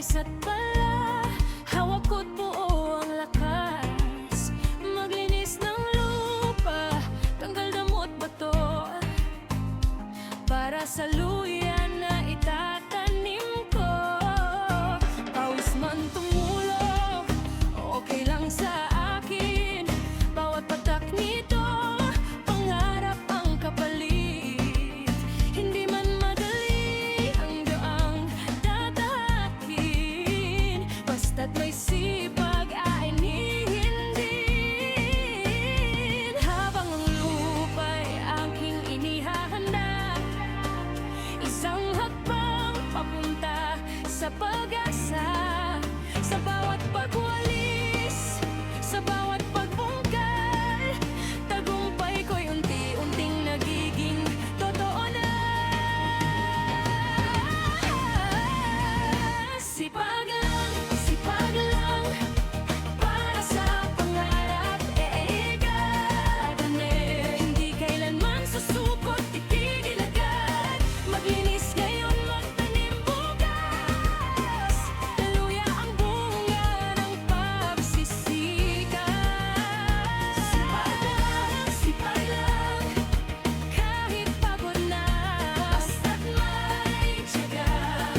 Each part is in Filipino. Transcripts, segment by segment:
isa't pala, hawak ko't buo ang lakas. Maglinis ng lupa, tanggal damot bato, para sa luya na itatanim ko. Pawis man tumulong, okay lang sa akin. Bawat patak nito, pangarap ang kapalit. Hindi man madali ang daang tatahakin, basta't may sipag aanihin din. Habang ang lupa'y aking inihahanda, isang hakbang papunta sa pag-asa. Sa bawat pagwalis, sa bawat pagbungkal, tagumpay ko'y unti-unting nagiging totoo na. Sipag lang, para sa pangarap, gaganin. Hindi kailanman susukot, titigil agad. Maglinis ngayon, magtanim bukas. Luya ang bunga ng pagsisikat. Sipag lang, kahit pagod na, basta't may tiyaga,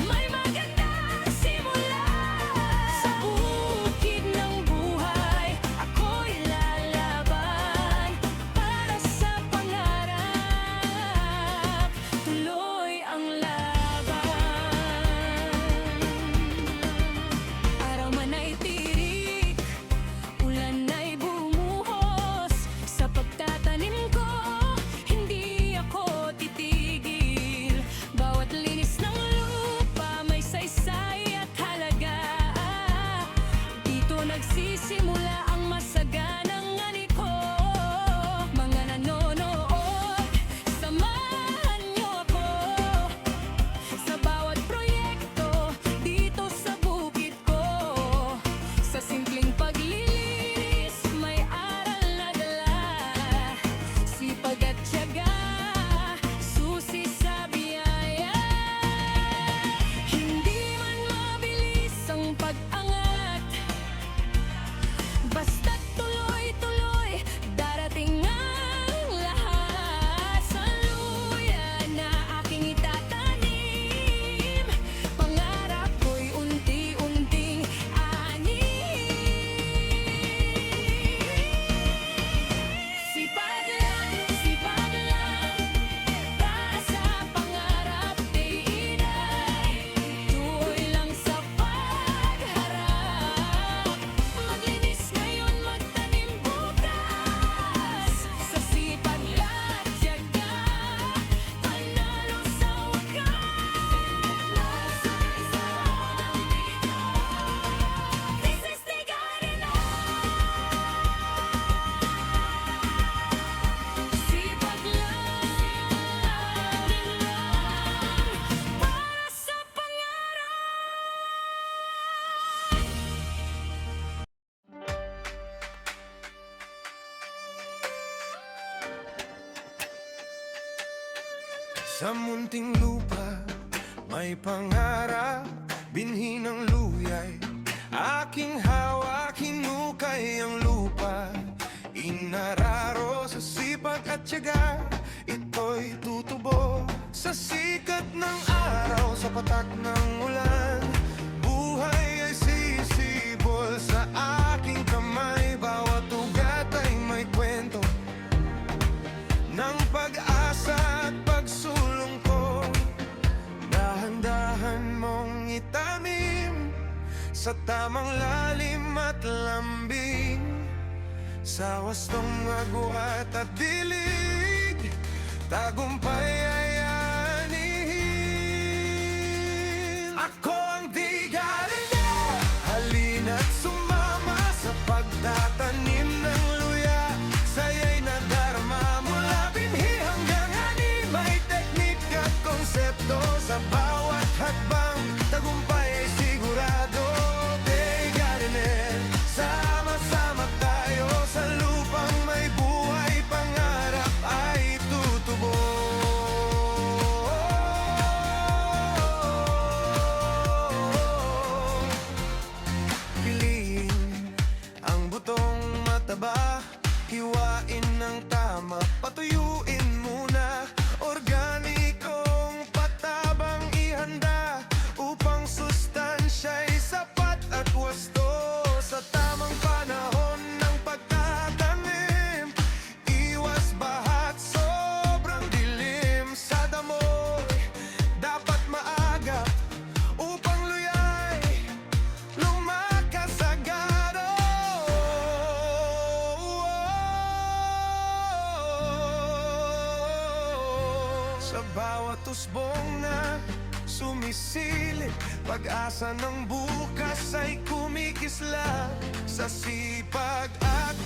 may magandang simula. Sa bukid ng buhay, ako'y lalaban. Para sa pangarap, tuloy ang laban. Araw man ay tirik, ulan ay bumuhos. Sa pagtatanim ko, hindi ako titigil. Bawat linis ng lupa, may saysay at halaga. Dito nagsisimula ang masaganang ani ko. Mga nanonood, samahan niyo ako sa bawat proyekto dito sa bukid ko. Sa simpleng paglilinis, may aral na dala. Sipag at tiyaga, susi sa biyaya. Hindi man mabilis ang pag-angat, basta't tuloy-tuloy, darating ang lahat. Sa luya na aking itatanim, pangarap ko'y unti-unting aanihin. Sipag lang, para sa pangarap, day-inay. Tuloy lang sa pagharap. Maglinis ngayon, magtanim bukas. Sa sipag at tiyaga, panalo sa wakas. This is the garden of sipag lang, para sa Sa munting lupa, may pangarap, binhi ng luya'y aking hawak, hinukay ang lupa. Inararo sa sipag at tiyaga, ito'y tutubo sa sikat ng araw, sa patak ng ulan. Buhay ay sisibol sa aking kamay, bawat ugat ay may kwento ng pag-asa at pagsulong ko. Dahan-dahan mong itanim sa tamang lalim at lambing. Sa wastong agwat at dilig, tagumpay ay aanihin. Ako ang di garden, halina't sumama sa pagtatanim ng luya. Saya'y nadarama mula binhi hanggang ani. May teknik at konsepto sa bawat hakbang, tagumpay ay sigurado. Day gardener, sama-sama tayo sa lupang may buhay, pangarap ay tutubo. usbong na sumisilip. Pag-asa ng bukas ay kumikisla sa sipag at